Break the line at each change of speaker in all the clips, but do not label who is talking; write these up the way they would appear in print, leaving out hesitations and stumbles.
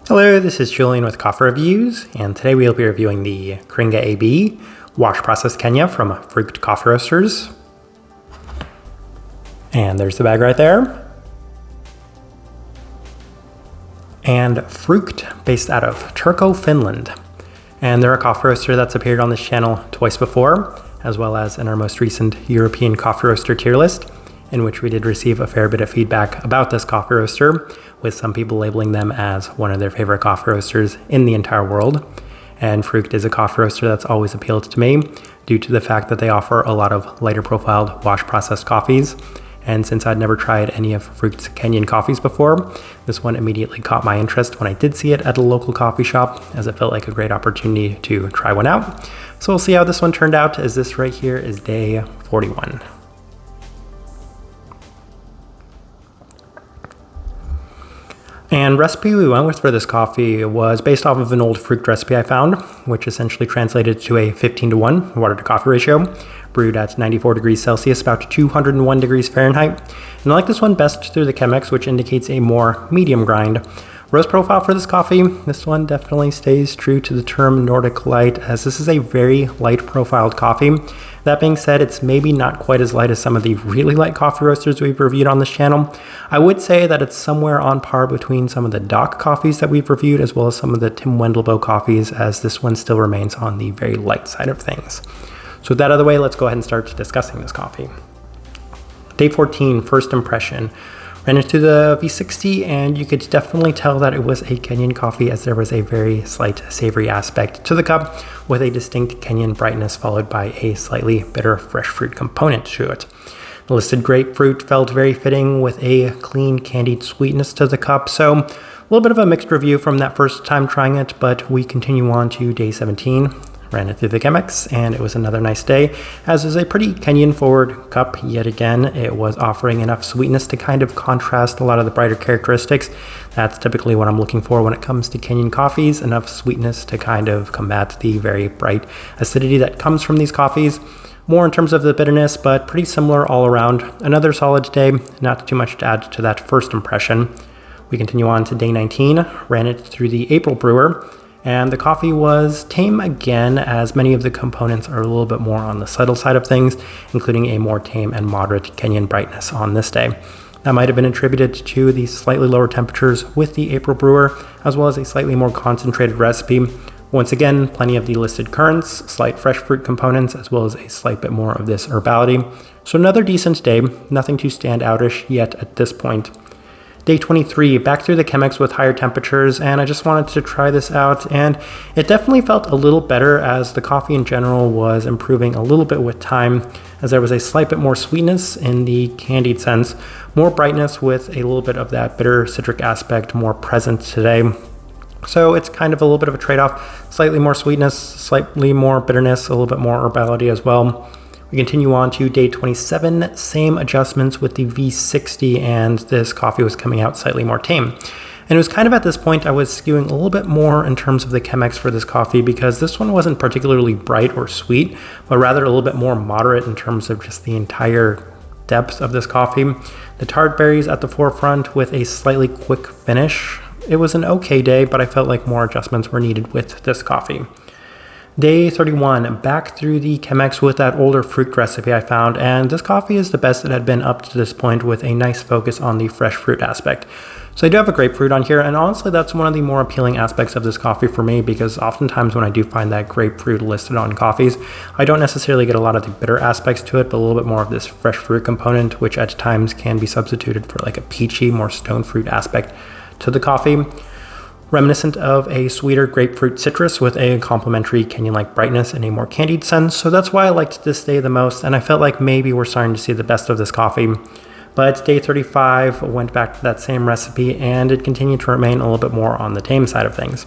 Hello, this is Julian with Coffee Reviews, and today we'll be reviewing the Kiringa AB Wash Process Kenya from Frukt Coffee Roasters. And there's the bag right there. And Frukt, based out of Turku, Finland. And they're a coffee roaster that's appeared on this channel twice before, as well as in our most recent European coffee roaster tier list, in which we did receive a fair bit of feedback about this coffee roaster, with some people labeling them as one of their favorite coffee roasters in the entire world. And Frukt is a coffee roaster that's always appealed to me due to the fact that they offer a lot of lighter profiled wash processed coffees. And since I'd never tried any of Frukt's Kenyan coffees before, this one immediately caught my interest when I did see it at a local coffee shop, as it felt like a great opportunity to try one out. So we'll see how this one turned out, as this right here is day 41. And recipe we went with for this coffee was based off of an old Frukt recipe I found, which essentially translated to a 15:1 water to coffee ratio, brewed at 94 degrees Celsius, about 201 degrees Fahrenheit. And I like this one best through the Chemex, which indicates a more medium grind. Roast profile for this coffee, this one definitely stays true to the term Nordic light, as this is a very light profiled coffee. That being said, it's maybe not quite as light as some of the really light coffee roasters we've reviewed on this channel. I would say that it's somewhere on par between some of the Doc coffees that we've reviewed, as well as some of the Tim Wendelboe coffees, as this one still remains on the very light side of things. So with that out of the way, let's go ahead and start discussing this coffee. Day 14, first impression. Ran into the V60, and you could definitely tell that it was a Kenyan coffee, as there was a very slight savory aspect to the cup with a distinct Kenyan brightness followed by a slightly bitter fresh fruit component to it. The listed grapefruit felt very fitting with a clean candied sweetness to the cup, so a little bit of a mixed review from that first time trying it, but we continue on to day 17. Ran it through the Chemex, and it was another nice day, as is a pretty Kenyan forward cup yet again. It was offering enough sweetness to kind of contrast a lot of the brighter characteristics. That's typically what I'm looking for when it comes to Kenyan coffees, enough sweetness to kind of combat the very bright acidity that comes from these coffees. More in terms of the bitterness, but pretty similar all around. Another solid day, not too much to add to that first impression. We continue on to day 19, ran it through the April brewer. And the coffee was tame again, as many of the components are a little bit more on the subtle side of things, including a more tame and moderate Kenyan brightness on this day. That might have been attributed to the slightly lower temperatures with the April brewer, as well as a slightly more concentrated recipe. Once again, plenty of the listed currants, slight fresh fruit components, as well as a slight bit more of this herbality. So another decent day, nothing too stand outish yet at this point. Day 23, back through the Chemex with higher temperatures, and I just wanted to try this out, and it definitely felt a little better, as the coffee in general was improving a little bit with time, as there was a slight bit more sweetness in the candied sense, more brightness with a little bit of that bitter citric aspect more present today. So it's kind of a little bit of a trade-off, slightly more sweetness, slightly more bitterness, a little bit more herbality as well. We continue on to day 27, same adjustments with the V60, and this coffee was coming out slightly more tame. And it was kind of at this point I was skewing a little bit more in terms of the Chemex for this coffee, because this one wasn't particularly bright or sweet, but rather a little bit more moderate in terms of just the entire depth of this coffee. The tart berries at the forefront with a slightly quick finish. It was an okay day, but I felt like more adjustments were needed with this coffee. Day 31, back through the Chemex with that older Frukt recipe I found, and this coffee is the best it had been up to this point, with a nice focus on the fresh fruit aspect. So I do have a grapefruit on here, and honestly that's one of the more appealing aspects of this coffee for me, because oftentimes when I do find that grapefruit listed on coffees, I don't necessarily get a lot of the bitter aspects to it, but a little bit more of this fresh fruit component, which at times can be substituted for like a peachy, more stone fruit aspect to the coffee. Reminiscent of a sweeter grapefruit citrus with a complementary Kenyan-like brightness in a more candied sense. So that's why I liked this day the most, and I felt like maybe we're starting to see the best of this coffee. But day 35 went back to that same recipe, and it continued to remain a little bit more on the tame side of things.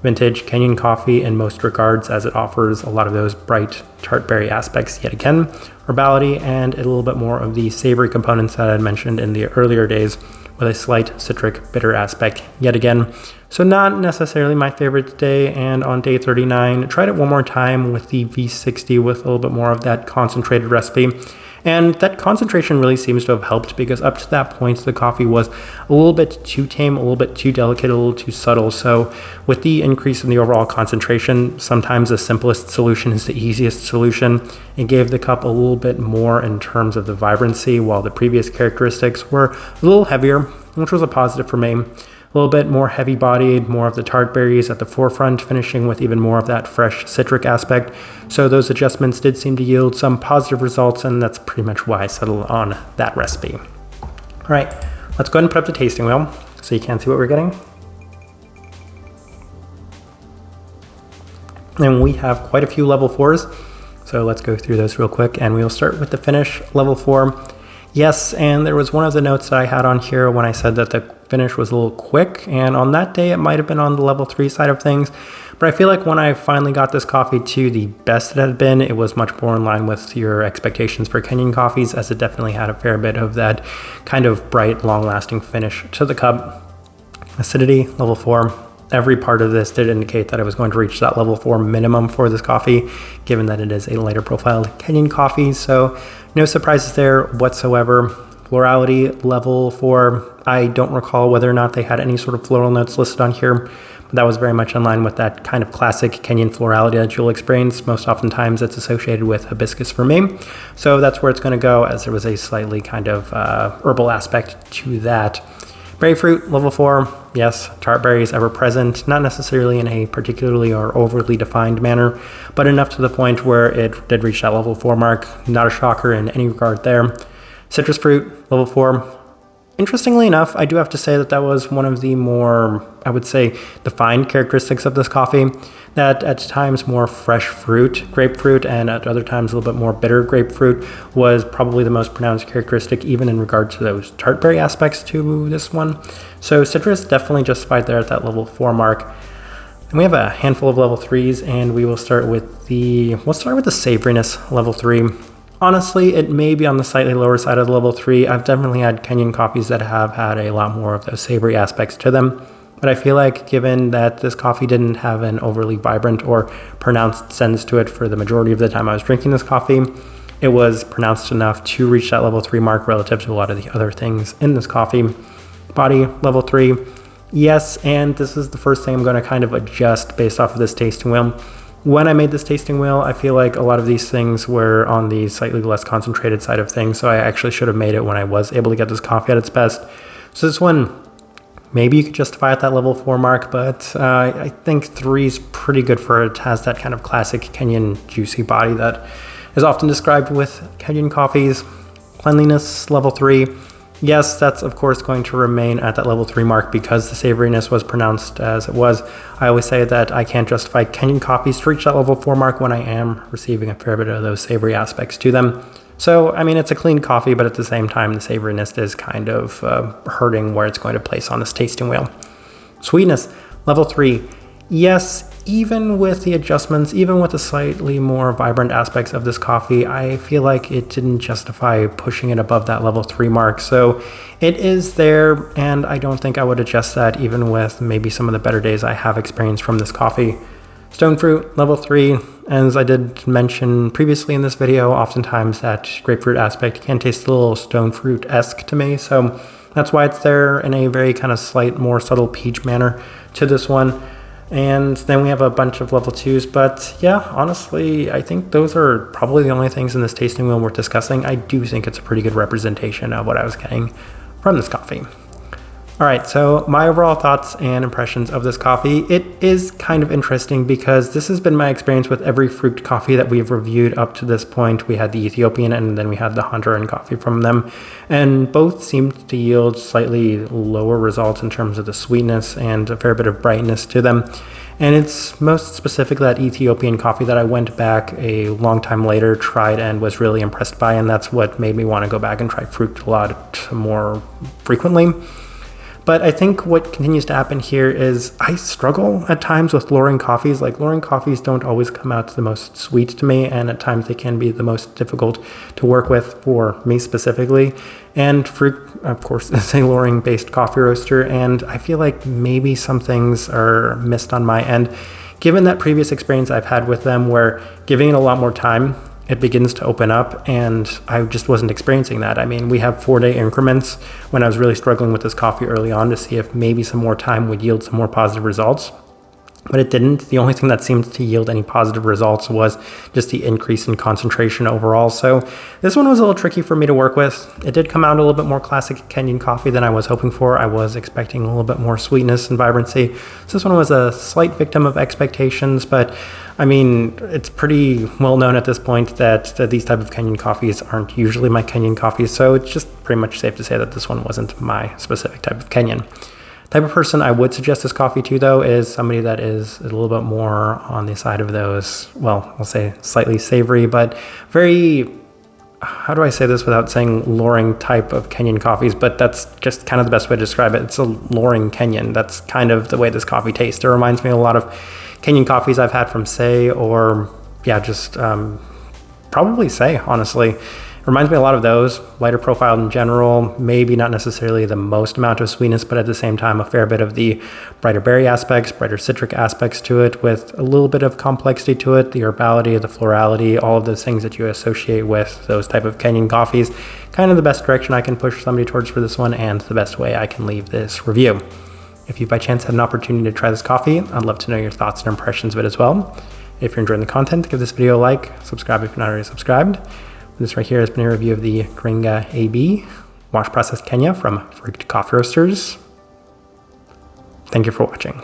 Vintage Kenyan coffee in most regards, as it offers a lot of those bright tart berry aspects yet again, herbality, and a little bit more of the savory components that I had mentioned in the earlier days, with a slight citric bitter aspect yet again. So not necessarily my favorite day. And on day 39, tried it one more time with the V60 with a little bit more of that concentrated recipe, And that concentration really seems to have helped, because up to that point, the coffee was a little bit too tame, a little bit too delicate, a little too subtle. So with the increase in the overall concentration, sometimes the simplest solution is the easiest solution. It gave the cup a little bit more in terms of the vibrancy, while the previous characteristics were a little heavier, which was a positive for me. A little bit more heavy bodied, more of the tart berries at the forefront, finishing with even more of that fresh citric aspect. So those adjustments did seem to yield some positive results, and that's pretty much why I settled on that recipe. All right, let's go ahead and put up the tasting wheel so you can see what we're getting. And we have quite a few level 4s. So let's go through those real quick, and we'll start with the finish, level 4. Yes, and there was one of the notes that I had on here when I said that the finish was a little quick, and on that day it might have been on the level 3 side of things, but I feel like when I finally got this coffee to the best it had been, it was much more in line with your expectations for Kenyan coffees, as it definitely had a fair bit of that kind of bright, long-lasting finish to the cup. Acidity, level 4. Every part of this did indicate that I was going to reach that level 4 minimum for this coffee, given that it is a lighter profiled Kenyan coffee, so no surprises there whatsoever. Florality, level 4. I don't recall whether or not they had any sort of floral notes listed on here, but that was very much in line with that kind of classic Kenyan florality that you'll experience. Most oftentimes it's associated with hibiscus for me, so that's where it's going to go, as there was a slightly kind of herbal aspect to that. Berry fruit, level 4. Yes, tart berries ever present, not necessarily in a particularly or overly defined manner, but enough to the point where it did reach that level 4 mark. Not a shocker in any regard there. Citrus fruit, level 4. Interestingly enough, I do have to say that that was one of the more, I would say, defined characteristics of this coffee. That at times more fresh fruit, grapefruit, and at other times a little bit more bitter grapefruit was probably the most pronounced characteristic, even in regard to those tart berry aspects to this one. So citrus definitely justified there at that level 4 mark. And we have a handful of level 3s, and we will start with the savoriness, level 3. Honestly, it may be on the slightly lower side of the level 3. I've definitely had Kenyan coffees that have had a lot more of those savory aspects to them. But I feel like, given that this coffee didn't have an overly vibrant or pronounced sense to it for the majority of the time I was drinking this coffee, it was pronounced enough to reach that level 3 mark relative to a lot of the other things in this coffee. Body, level 3. Yes, and this is the first thing I'm going to kind of adjust based off of this tasting wheel. When I made this tasting wheel, I feel like a lot of these things were on the slightly less concentrated side of things, so I actually should have made it when I was able to get this coffee at its best. So this one, maybe you could justify at that level 4 mark, but I think 3 is pretty good for it. It has that kind of classic Kenyan juicy body that is often described with Kenyan coffees. Cleanliness, level 3. Yes, that's of course going to remain at that level 3 mark because the savoriness was pronounced as it was. I always say that I can't justify Kenyan coffees to reach that level 4 mark when I am receiving a fair bit of those savory aspects to them. So, I mean, it's a clean coffee, but at the same time, the savoriness is kind of hurting where it's going to place on this tasting wheel. Sweetness, level 3. Yes, even with the adjustments, even with the slightly more vibrant aspects of this coffee, I feel like it didn't justify pushing it above that level 3 mark. So it is there, and I don't think I would adjust that even with maybe some of the better days I have experienced from this coffee. Stone fruit, level 3. As I did mention previously in this video, oftentimes that grapefruit aspect can taste a little stone fruit-esque to me, so that's why it's there in a very kind of slight, more subtle peach manner to this one. And then we have a bunch of level 2s, but yeah, honestly, I think those are probably the only things in this tasting wheel worth discussing. I do think it's a pretty good representation of what I was getting from this coffee. All right, so my overall thoughts and impressions of this coffee. It is kind of interesting because this has been my experience with every Frukt coffee that we've reviewed up to this point. We had the Ethiopian and then we had the Honduran coffee from them, and both seemed to yield slightly lower results in terms of the sweetness and a fair bit of brightness to them. And it's most specifically that Ethiopian coffee that I went back a long time later, tried, and was really impressed by, and that's what made me want to go back and try Frukt a lot more frequently. But I think what continues to happen here is I struggle at times with lowering coffees. Like, lowering coffees don't always come out the most sweet to me, and at times they can be the most difficult to work with for me specifically. And Frukt, of course, is a lowering-based coffee roaster, and I feel like maybe some things are missed on my end. Given that previous experience I've had with them where giving it a lot more time it begins to open up, and I just wasn't experiencing that. I mean, we have 4-day increments when I was really struggling with this coffee early on to see if maybe some more time would yield some more positive results. But it didn't. The only thing that seemed to yield any positive results was just the increase in concentration overall. So this one was a little tricky for me to work with. It did come out a little bit more classic Kenyan coffee than I was hoping for. I was expecting a little bit more sweetness and vibrancy. So this one was a slight victim of expectations, but I mean, it's pretty well known at this point that these type of Kenyan coffees aren't usually my Kenyan coffees. So it's just pretty much safe to say that this one wasn't my specific type of Kenyan. Type of person I would suggest this coffee to, though, is somebody that is a little bit more on the side of those, well, I'll say slightly savory, but very, how do I say this without saying luring type of Kenyan coffees, but that's just kind of the best way to describe it. It's a luring Kenyan. That's kind of the way this coffee tastes. It reminds me of a lot of Kenyan coffees I've had from Say, or yeah, just probably Say, honestly. Reminds me a lot of those, lighter profile in general, maybe not necessarily the most amount of sweetness, but at the same time, a fair bit of the brighter berry aspects, brighter citric aspects to it, with a little bit of complexity to it, the herbality, the florality, all of those things that you associate with those type of Kenyan coffees. Kind of the best direction I can push somebody towards for this one, and the best way I can leave this review. If you by chance had an opportunity to try this coffee, I'd love to know your thoughts and impressions of it as well. If you're enjoying the content, give this video a like, subscribe if you're not already subscribed. This right here has been a review of the Kiringa AB Wash Processed Kenya from Frukt Coffee Roasters. Thank you for watching.